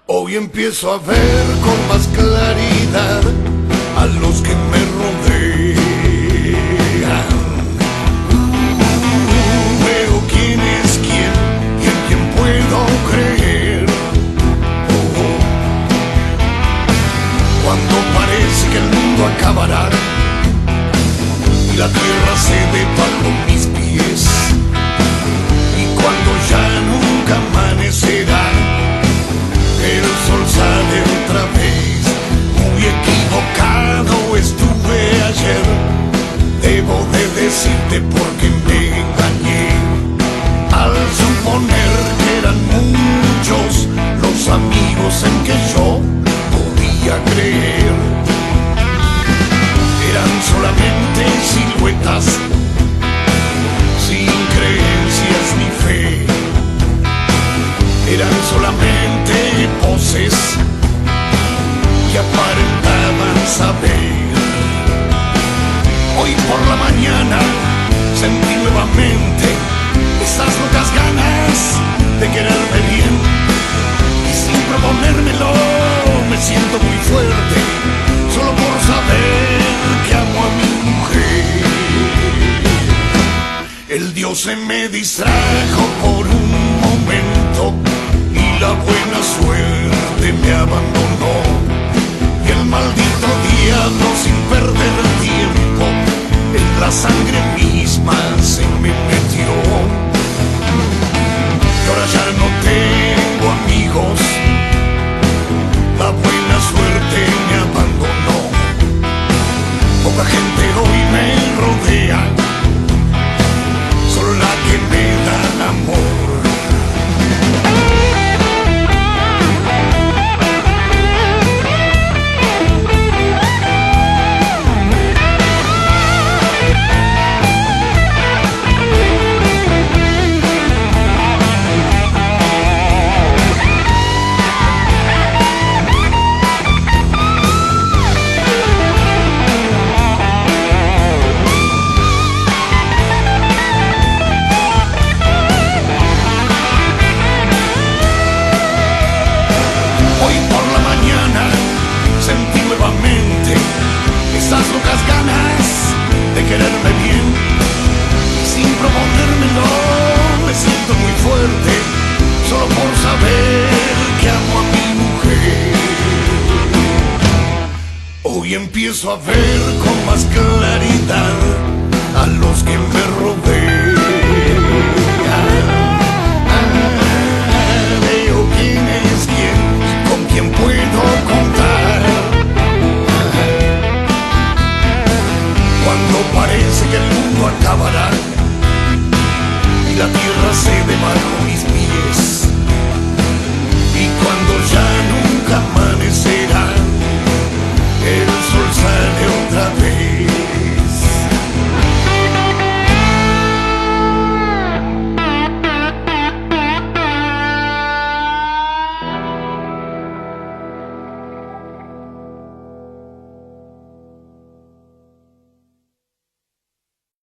Hoy empiezo a ver con más claridad a los que me rodean. Veo quién es quién y en quién puedo creer. Cuando parece que el mundo acabará y la tierra cede bajo mis pies, y cuando ya nunca amanecerá, el sol sale otra vez. Muy equivocado estuve ayer, debo de decirte porque me engañé al suponer que eran muchos los amigos en que yo podía creer. Eran solamente siluetas sin creencias ni fe, eran solamente poses que aparentaban saber. Hoy por la mañana sentí nuevamente esas locas ganas de quererme bien, y sin proponérmelo me siento muy fuerte solo por saber que amo a mi mujer. El Dios se me distrajo por un momento y la buena suerte me abandonó, y el maldito diablo sin perder tiempo en la sangre misma se me metió. Y ahora ya no tengo amigos, la buena suerte me abandonó. Poca gente hoy me rodea, solo la que me da amor. Esas locas ganas de quererme bien, y sin proponérmelo me siento muy fuerte solo por saber que amo a mi mujer. Hoy empiezo a ver con más claridad a los que me